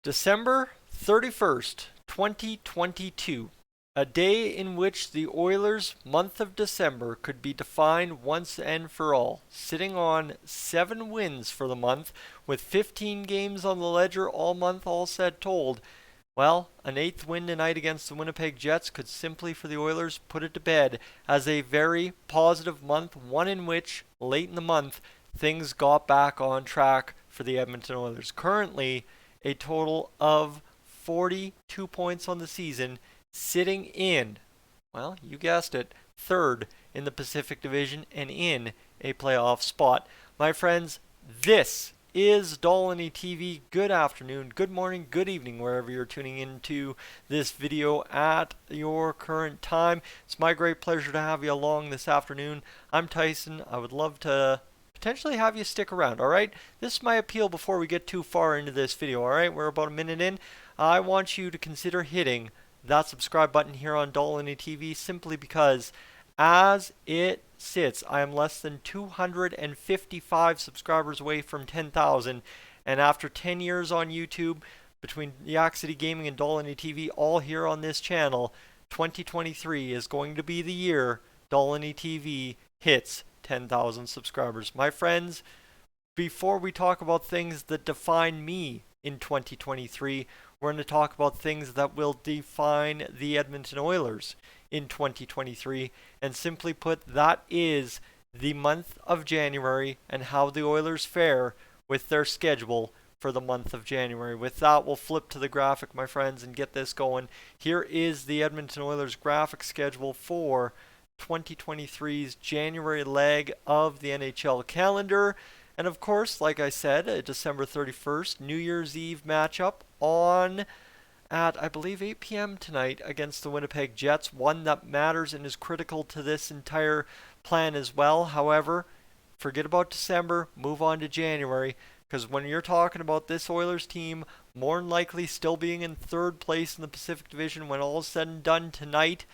December 31st, 2022. A day in which the Oilers' month of December could be defined once and for all, sitting on 7 wins for the month with 15 games on the ledger all month, all said told. Well, an 8th win tonight against the Winnipeg Jets could simply, for the Oilers, put it to bed as a very positive month, one in which, late in the month, things got back on track for the Edmonton Oilers. Currently, a total of 42 points on the season, sitting in, well, you guessed it, third in the Pacific Division and in a playoff spot. My friends, this is Dolynny TV. Good afternoon, good morning, good evening, wherever you're tuning into this video at your current time. It's my great pleasure to have you along this afternoon. I'm Tyson. I would love to potentially have you stick around, alright? This is my appeal before we get too far into this video, alright? We're about a minute in. I want you to consider hitting that subscribe button here on Dolynny TV simply because as it sits, I am less than 255 subscribers away from 10,000, and after 10 years on YouTube, between Yak City Gaming and Dolynny TV, all here on this channel, 2023 is going to be the year Dolynny TV hits 10,000 subscribers. My friends, before we talk about things that define me in 2023, we're going to talk about things that will define the Edmonton Oilers in 2023. And simply put, that is the month of January and how the Oilers fare with their schedule for the month of January. With that, we'll flip to the graphic, my friends, and get this going. Here is the Edmonton Oilers graphic schedule for 2023's January leg of the NHL calendar. And of course, like I said, December 31st, New Year's Eve matchup on at, I believe, 8 p.m. tonight against the Winnipeg Jets. One that matters and is critical to this entire plan as well. However, forget about December, move on to January, because when you're talking about this Oilers team more than likely still being in third place in the Pacific Division when all is said and done tonight,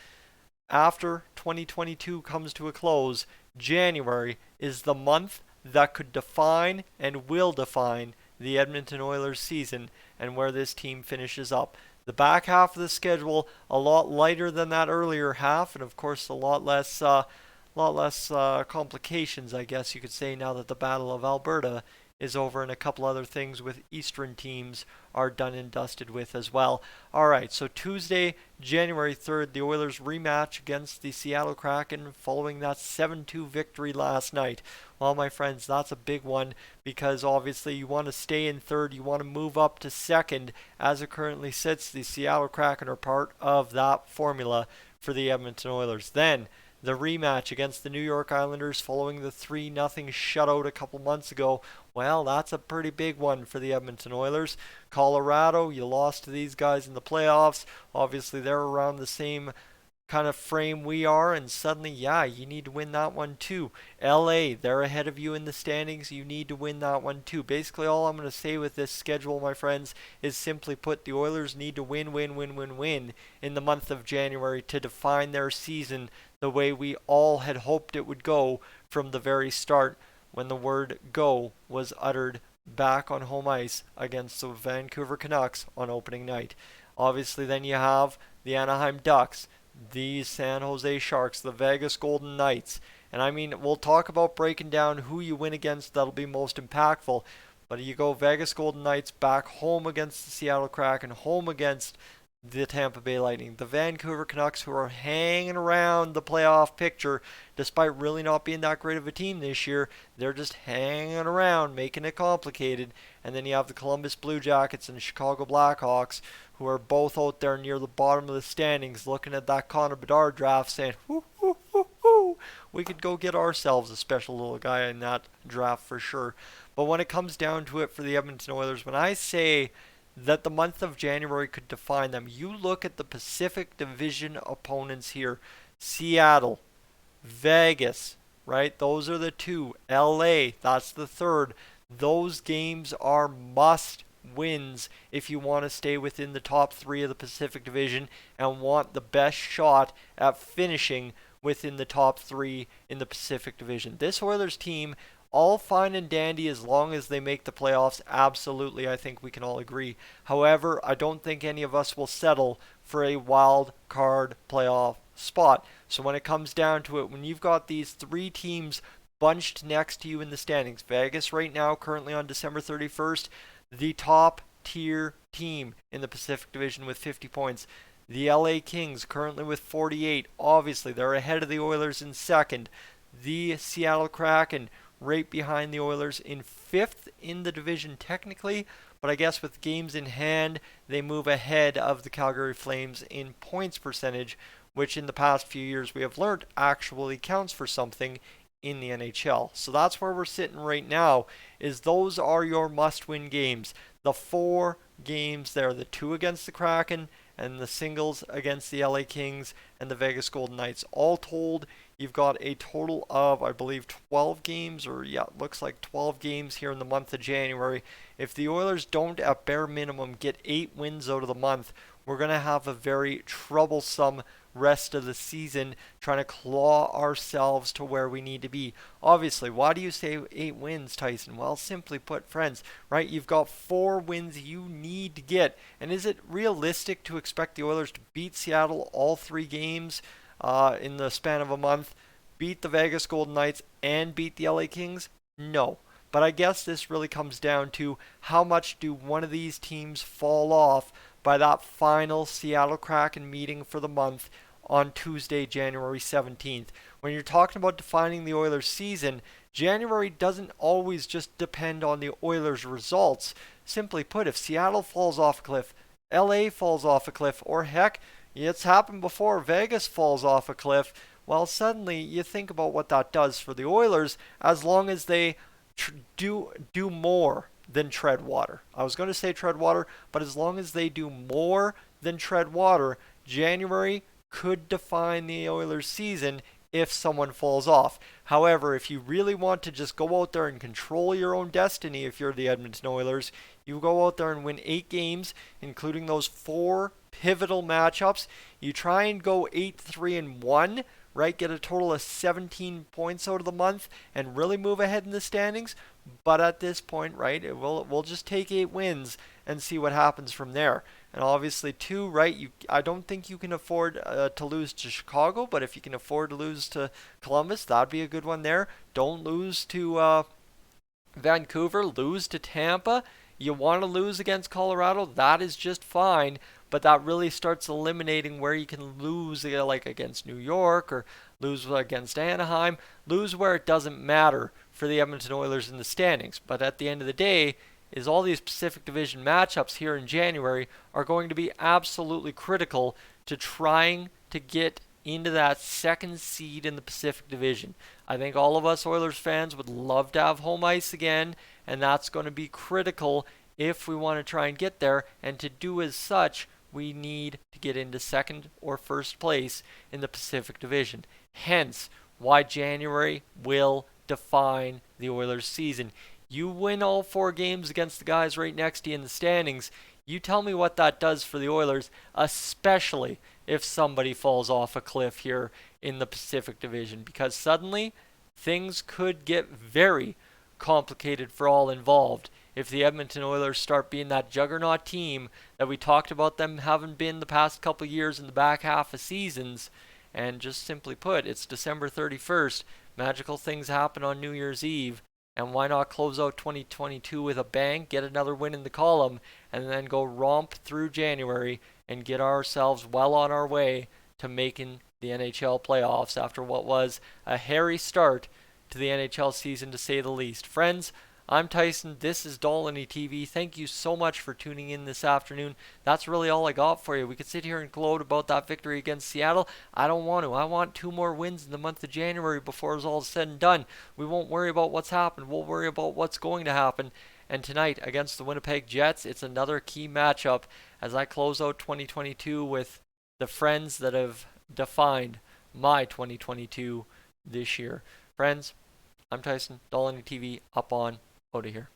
after 2022 comes to a close, January is the month that could define and will define the Edmonton Oilers season and where this team finishes up. The back half of the schedule a lot lighter than that earlier half, and of course a lot less complications, I guess you could say, now that the Battle of Alberta is over and a couple other things with Eastern teams are done and dusted with as well. Alright, so Tuesday, January 3rd, the Oilers rematch against the Seattle Kraken following that 7-2 victory last night. Well, my friends, that's a big one because obviously you want to stay in third, you want to move up to second. As it currently sits, the Seattle Kraken are part of that formula for the Edmonton Oilers. Then, the rematch against the New York Islanders following the 3-0 shutout a couple months ago. Well, that's a pretty big one for the Edmonton Oilers. Colorado, you lost to these guys in the playoffs. Obviously, they're around the same kind of frame we are, and suddenly, yeah, you need to win that one too. LA, they're ahead of you in the standings. You need to win that one too. Basically, all I'm going to say with this schedule, my friends, is simply put, the Oilers need to win in the month of January to define their season the way we all had hoped it would go from the very start when the word go was uttered back on home ice against the Vancouver Canucks on opening night. Obviously, then you have the Anaheim Ducks, the San Jose Sharks, the Vegas Golden Knights. And I mean, we'll talk about breaking down who you win against that'll be most impactful. But you go Vegas Golden Knights back home against the Seattle Kraken, home against the Tampa Bay Lightning, the Vancouver Canucks, who are hanging around the playoff picture despite really not being that great of a team this year. They're just hanging around, making it complicated. And then you have the Columbus Blue Jackets and the Chicago Blackhawks, who are both out there near the bottom of the standings looking at that Connor Bedard draft saying, whoo, whoo, whoo, whoo, we could go get ourselves a special little guy in that draft for sure. But when it comes down to it for the Edmonton Oilers, when I say that the month of January could define them, you look at the Pacific Division opponents here. Seattle, Vegas, right? Those are the two. LA, that's the third. Those games are must wins if you want to stay within the top 3 of the Pacific Division and want the best shot at finishing within the top 3 in the Pacific Division. This Oilers team all fine and dandy as long as they make the playoffs. Absolutely, I think we can all agree. However, I don't think any of us will settle for a wild card playoff spot. So when it comes down to it, when you've got these three teams bunched next to you in the standings, Vegas right now, currently on December 31st, the top tier team in the Pacific Division with 50 points. The LA Kings currently with 48. Obviously, they're ahead of the Oilers in second. The Seattle Kraken right behind the Oilers in fifth in the division technically, but I guess with games in hand, they move ahead of the Calgary Flames in points percentage, which in the past few years we have learned actually counts for something in the NHL. So that's where we're sitting right now, is those are your must-win games. The four games there, the two against the Kraken and the singles against the LA Kings and the Vegas Golden Knights. All told, you've got a total of, I believe, 12 games, or yeah, it looks like 12 games here in the month of January. If the Oilers don't, at bare minimum, get 8 wins out of the month, we're going to have a very troublesome rest of the season trying to claw ourselves to where we need to be. Obviously, why do you say 8 wins, Tyson? Well, simply put, friends, right? You've got 4 wins you need to get. And is it realistic to expect the Oilers to beat Seattle all 3 games in the span of a month, beat the Vegas Golden Knights, and beat the LA Kings? No. But I guess this really comes down to how much do one of these teams fall off by that final Seattle Kraken meeting for the month on Tuesday, January 17th. When you're talking about defining the Oilers' season, January doesn't always just depend on the Oilers' results. Simply put, if Seattle falls off a cliff, LA falls off a cliff, or heck, it's happened before, Vegas falls off a cliff, well, suddenly you think about what that does for the Oilers as long as they do more than tread water. I was going to say tread water, but as long as they do more than tread water, January could define the Oilers' season if someone falls off. However, if you really want to just go out there and control your own destiny, if you're the Edmonton Oilers, you go out there and win 8 games, including those 4 pivotal matchups. You try and go 8-3-1, right? Get a total of 17 points out of the month and really move ahead in the standings. But at this point, right, we'll just take 8 wins and see what happens from there. And obviously, too, right, I don't think you can afford to lose to Chicago, but if you can afford to lose to Columbus, that'd be a good one there. Don't lose to Vancouver, lose to Tampa. You want to lose against Colorado, that is just fine, but that really starts eliminating where you can lose, like against New York or lose against Anaheim, lose where it doesn't matter for the Edmonton Oilers in the standings. But at the end of the day, is all these Pacific Division matchups here in January are going to be absolutely critical to trying to get into that second seed in the Pacific Division. I think all of us Oilers fans would love to have home ice again, and that's going to be critical if we want to try and get there. And to do as such, we need to get into second or first place in the Pacific Division. Hence, why January will define the Oilers' season. You win all 4 games against the guys right next to you in the standings. You tell me what that does for the Oilers, especially if somebody falls off a cliff here in the Pacific Division, because suddenly things could get very complicated for all involved if the Edmonton Oilers start being that juggernaut team that we talked about them having been the past couple of years in the back half of seasons. And just simply put, it's December 31st. Magical things happen on New Year's Eve. And why not close out 2022 with a bang, get another win in the column, and then go romp through January and get ourselves well on our way to making the NHL playoffs after what was a hairy start to the NHL season, to say the least. Friends, I'm Tyson. This is Dolynny TV. Thank you so much for tuning in this afternoon. That's really all I got for you. We could sit here and gloat about that victory against Seattle. I don't want to. I want 2 more wins in the month of January before it's all said and done. We won't worry about what's happened. We'll worry about what's going to happen. And tonight against the Winnipeg Jets, it's another key matchup as I close out 2022 with the friends that have defined my 2022 this year. Friends, I'm Tyson, Dolynny TV, up on, out of here.